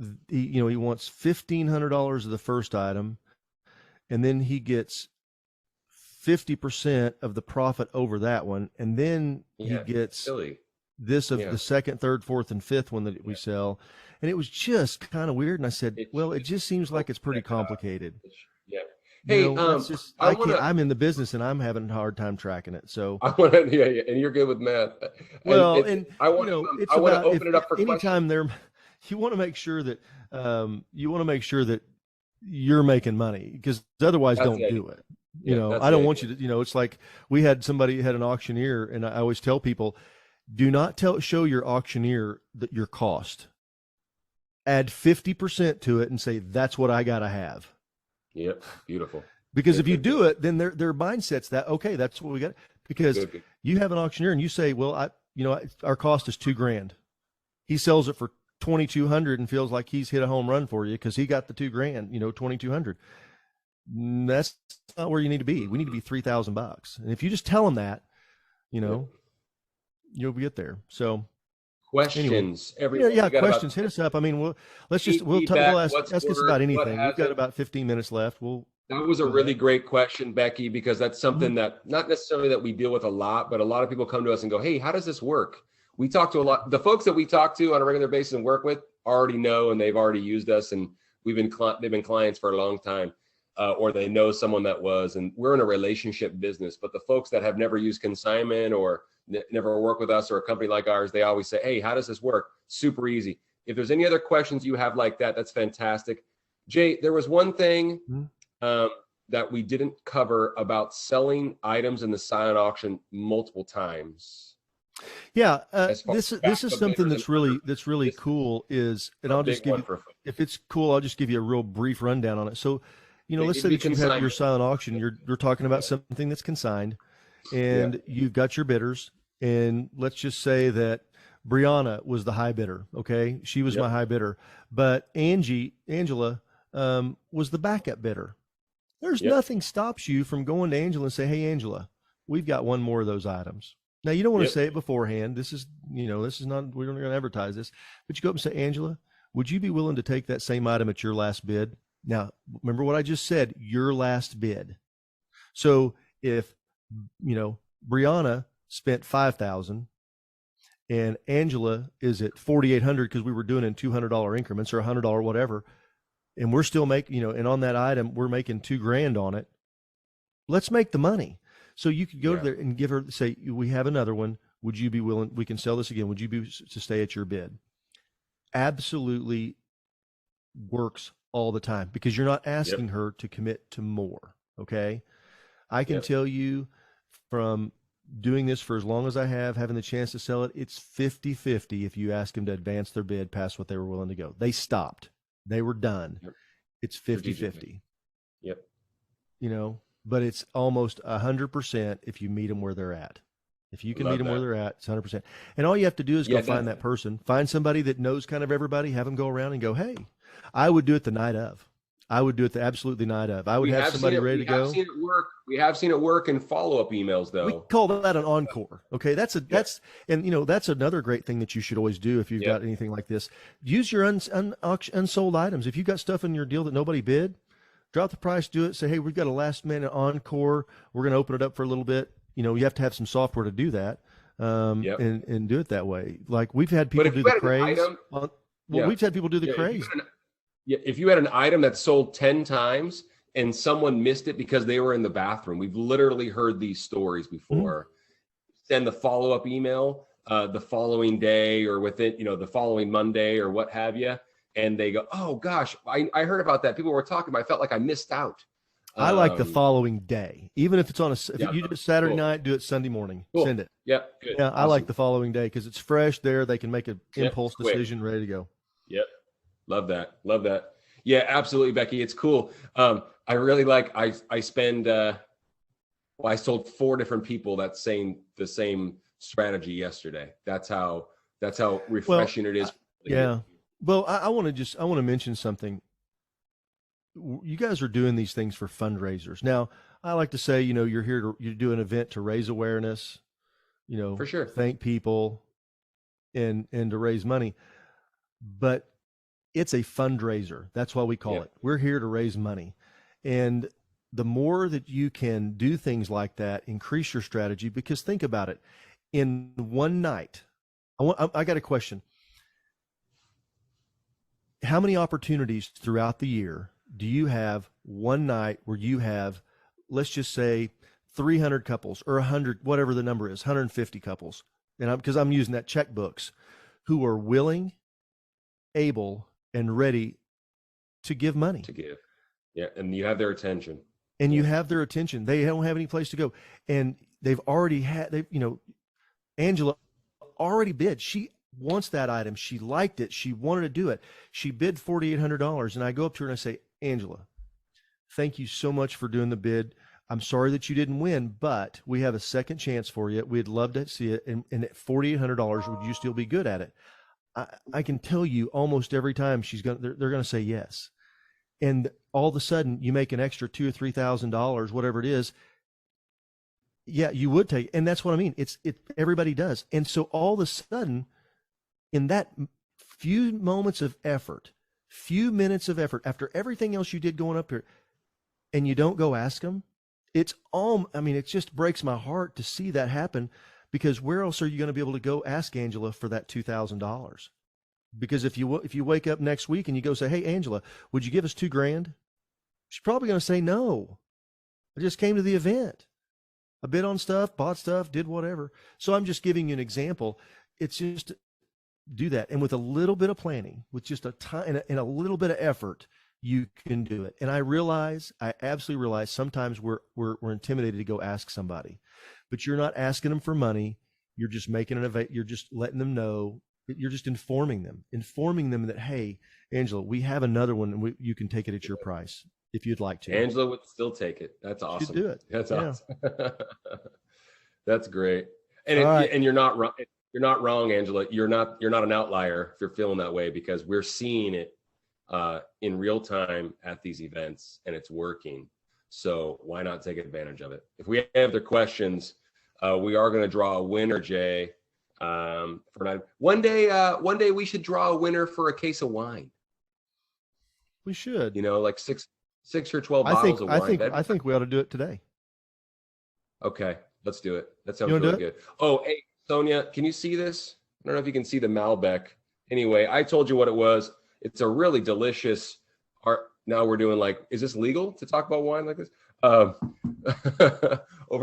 $1,500 of the first item, and then he gets 50% of the profit over that one, and then he gets this of the second, third, fourth, and fifth one that we sell. And it was just kind of weird. And I said, it just seems like it's pretty complicated. Yeah. Hey, I'm in the business and I'm having a hard time tracking it. So I want to, and you're good with math. Well, I want to open it up for anytime questions. You want to make sure that you're making money, because otherwise don't do it. You Yeah, know, that's I the don't idea. want you to, you know, it's like we had somebody had an auctioneer, and I always tell people, do not show your auctioneer that your cost. Add 50% to it and say, that's what I got to have. Yep, beautiful. Because Good, if you good, do good, it, then their mindset's that, okay, that's what we got. Because good, good. you have an auctioneer and you say, well, our cost is $2,000. He sells it for 2,200 and feels like he's hit a home run for you because he got the $2,000, 2,200. That's not where you need to be. We need to be $3,000. And if you just tell them that, you Yep. know, you'll get there. So anyway, Questions, yeah, everyone. yeah. We got about Questions, hit us up. I mean, feedback. we'll What's ask us about worked? What anything. We've got hasn't? about 15 minutes left. We'll That was a go really ahead. great question, Becky, because that's Mhm. something that not necessarily that we deal with a lot, but a lot of people come to us and go, "Hey, how does this work?" We talk to a lot. The folks that we talk to on a regular basis and work with already know, and they've already used us, and they've been clients for a long time, or they know someone that was, and we're in a relationship business. But the folks that have never used consignment or never worked with us or a company like ours, they always say, "Hey, how does this work?" Super easy. If there's any other questions you have like that, that's fantastic. Jay, there was one thing. Mhm. Um, that we didn't cover about selling items in the silent auction multiple times Yeah, as far this as this is backup something bidders and other. that's really This is cool. Is and a I'll big just give one you, for if it's cool, I'll just give you a real brief rundown on it. So, they let's need to say be that you have your consignment. silent auction. You're talking Yeah, about something that's consigned, yeah, and you've got your bidders. And let's just say that Brianna was the high bidder. Okay, she was my yep, high bidder, but Angela, was the backup bidder. There's yep, nothing stops you from going to Angela and say, "Hey, Angela, we've got one more of those items." Now, you don't want to yep, say it beforehand. This is not, we're not going to advertise this, but you go up and say, "Angela, would you be willing to take that same item at your last bid?" Now, remember what I just said, your last bid. So if, Brianna spent 5,000 and Angela is at 4,800 because we were doing it in $200 increments or $100 whatever, and we're still making, and on that item, we're making $2,000 on it. Let's make the money. So you could go to yeah, there and give her, say, we have another one. Would you be willing? We can sell this again. Would you be to stay at your bid? Absolutely works all the time because you're not yep, asking her to commit to more. Okay. I can yep. tell you from doing this for as long as I have, having the chance to sell it, it's 50-50 if you ask them to advance their bid past what they were willing to go. They stopped. They were done. Yep. It's 50-50. 50-50. Yep. But it's almost 100% if you meet them where they're at. If you can meet Love them where that. they're at, it's 100%. And all you have to do is go Yeah, find that person, find somebody that knows kind of everybody, have them go around and go, "Hey, I would do it the night of. I would do it the absolutely night of. I would we have have seen somebody it. ready We to have go." seen it work. We have seen it work in follow-up emails, We though. call that an encore. Okay. Yep, That's another great thing that you should always do if you've yep, got anything like this. Use your unsold items. If you've got stuff in your deal that nobody bid, drop the price, do it. Say, "Hey, we've got a last minute encore. We're going to open it up for a little bit." You have to have some software to do that, yep. and do it that way. Like we've had But people if do you the had an craze. item, Well, yeah, we've had people do the yeah. craze. Yeah, if you had an item that sold 10 times and someone missed it because they were in the bathroom, we've literally heard these stories Mhm. before. Send the follow-up email the following day or within, the following Monday or what have you. And they go, "Oh gosh, I heard about that. People were talking about, I felt like I missed out." I like the Um, following day, even if it's if yeah, you do it Saturday cool, night, do it Sunday morning, cool. send it. Yeah, good. Yeah, I like Awesome. the following day because it's fresh there. They can make an Yep, it's impulse quick. decision, ready to go. Yep. Love that. Love that. Yeah, absolutely, Becky. It's cool. I really like I spend I sold 4 different people the same strategy yesterday. That's how Well, refreshing it is. yeah. Well, I want to mention something. You guys are doing these things for fundraisers. Now, I like to say, you do an event to raise awareness, For sure. thank people and to raise money, but it's a fundraiser. That's why we call Yeah. it. We're here to raise money. And the more that you can do things like that, increase your strategy, because think about it. In one night, I got a question. How many opportunities throughout the year do you have one night where you have, let's just say, 300 couples or 100, whatever the number is, 150 couples, and because I'm using that checkbooks, who are willing, able, and ready to give money? To give. Yeah. And you have their attention. and you have their attention. They don't have any place to go. And they've already had, Angela already bid. She wants that item. She liked it. She wanted to do it. She bid $4,800. And I go up to her and I say, Angela, thank you so much for doing the bid. I'm sorry that you didn't win, but we have a second chance for you. We'd love to see it. And at $4,800, would you still be good at it? I can tell you almost every time they're going to say yes. And all of a sudden you make an extra $2,000 or $3,000, whatever it is. Yeah, you would take, and that's what I mean. Everybody does. And so all of a sudden, in that few minutes of effort, after everything else you did going up here, and you don't go ask them, it just breaks my heart to see that happen, because where else are you going to be able to go ask Angela for that $2,000? Because if you wake up next week and you go say, hey, Angela, would you give us $2,000? She's probably going to say no. I just came to the event. I bid on stuff, bought stuff, did whatever. So I'm just giving you an example. It's just do that. And with a little bit of planning, with just a time and a little bit of effort, you can do it. And I absolutely realize sometimes we're intimidated to go ask somebody, but you're not asking them for money. You're just making an event. You're just letting them know. You're just informing them that, hey, Angela, we have another one, and you can take it at your price if you'd like to. Angela would still take it. That's awesome. She'd do it. That's awesome. That's great. And you're not wrong. You're not wrong, Angela. You're not an outlier if you're feeling that way, because we're seeing it in real time at these events, and it's working. So why not take advantage of it? If we have other questions, we are going to draw a winner, Jay. One day we should draw a winner for a case of wine. We should. Like six or 12 bottles of wine. I think we ought to do it today. Okay, let's do it. That sounds really good. Oh, hey, Sonia, can you see this? I don't know if you can see the Malbec. Anyway, I told you what it was. It's a really delicious art. Now we're doing is this legal to talk about wine like this? Over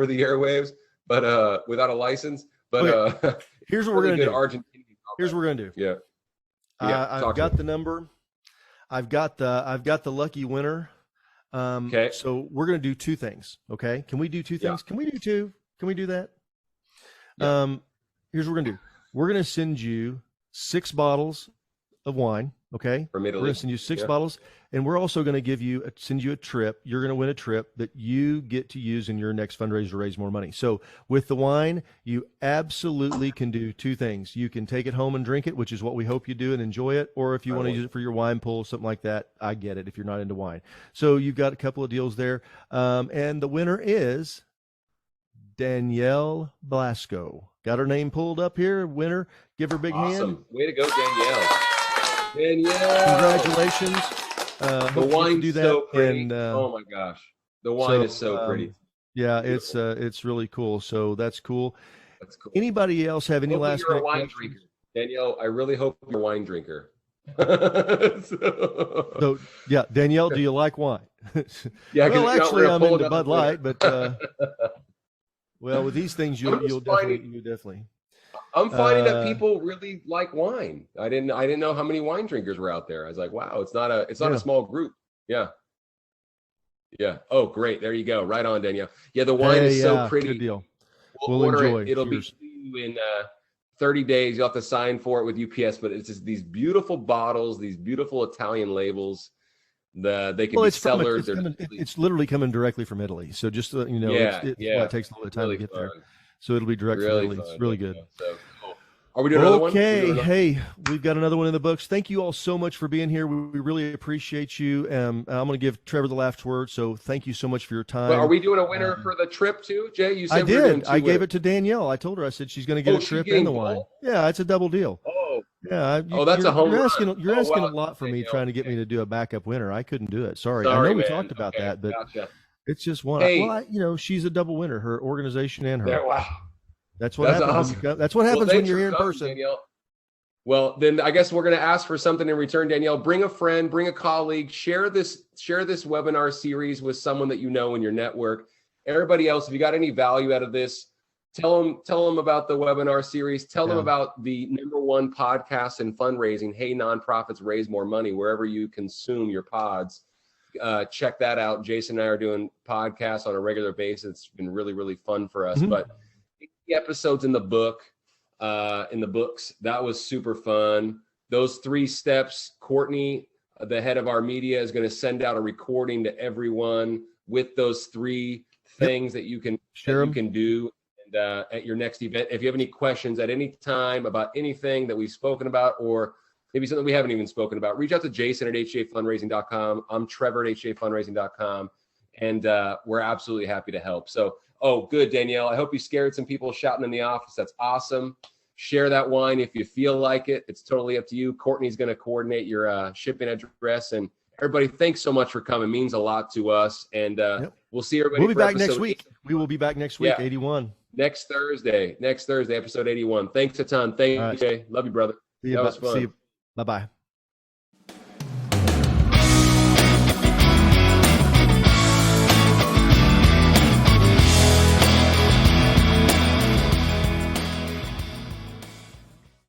the airwaves, but without a license. But okay. Here's what we're going to do. Argentine. Here's what we're going to do. Yeah. I've got the number. I've got the lucky winner. Okay. So we're going to do two things. Okay. Can we do two things? Yeah. Can we do two? Can we do that? Yeah. Here's what we're going to do. We're going to send you 6 bottles of wine. Okay. From Italy. We're going to send you 6 bottles, and we're also going to send you a trip. You're going to win a trip that you get to use in your next fundraiser to raise more money. So with the wine, you absolutely can do 2 things. You can take it home and drink it, which is what we hope you do, and enjoy it. Or if you want to use it for your wine pool, something like that, I get it if you're not into wine. So you've got a couple of deals there. And the winner is Danielle Blasco. Got her name pulled up here. Winner. Give her a big hand. Way to go, Danielle. Danielle. Congratulations. The wine's so pretty. And, oh my gosh. The wine is so pretty. Yeah, it's really cool. So that's cool. That's cool. Anybody else have any last minute questions? Drinker. Danielle, I really hope you're a wine drinker. so yeah, Danielle, do you like wine? Yeah, well, actually, I'm into Bud Light, but well, with these things, you'll definitely. I'm finding that people really like wine. I didn't know how many wine drinkers were out there. I was like, wow, it's not a small group. Yeah. Yeah. Oh, great. There you go. Right on, Danielle. Yeah, the wine is so pretty. Good deal. We'll order it. It'll be in 30 days. You'll have to sign for it with UPS, but it's just these beautiful bottles, these beautiful Italian labels. They can be sellers. It's literally coming directly from Italy. So just it takes a little time to get there. So it'll be direct from Italy. It's really good. So, cool. Are we doing another one? Okay. Hey, we've got another one in the books. Thank you all so much for being here. We really appreciate you. I'm going to give Trevor the last word. So thank you so much for your time. Well, are we doing a winner for the trip too, Jay? You said I did. I gave it to Danielle. I told her. I said she's going to get a trip and the wine. Yeah, it's a double deal. Oh. Yeah. That's a home run. You're asking a lot from me trying to get me to do a backup winner. I couldn't do it. Sorry. I know we talked about that, but it's just one. Hey. She's a double winner. Her organization and her. Yeah, wow. That's what happens. Awesome. That's what happens when you're here in person. Danielle. Well, then I guess we're going to ask for something in return, Danielle. Bring a friend, bring a colleague, share this webinar series with someone that you know in your network. Everybody else, if you got any value out of this, tell them about the webinar series. Tell them about the #1 podcast in fundraising. Hey, nonprofits, raise more money wherever you consume your pods. check that out. Jason and I are doing podcasts on a regular basis. It's been really, really fun for us. But the episodes in the books, that was super fun. Those 3 steps, Courtney, the head of our media, is going to send out a recording to everyone with those 3 things that you can do. And at your next event, if you have any questions at any time about anything that we've spoken about, or maybe something we haven't even spoken about, reach out to Jason at hjafundraising.com. I'm Trevor at hjafundraising.com. And we're absolutely happy to help. So, good, Danielle. I hope you scared some people shouting in the office. That's awesome. Share that wine if you feel like it. It's totally up to you. Courtney's going to coordinate your shipping address. And everybody, thanks so much for coming. It means a lot to us. And we'll see everybody. We'll be back next week. We will be back next week, 81. Next Thursday, episode 81. Thanks a ton. Thank you, Jay. Love you, brother. That was fun. See you. Bye-bye.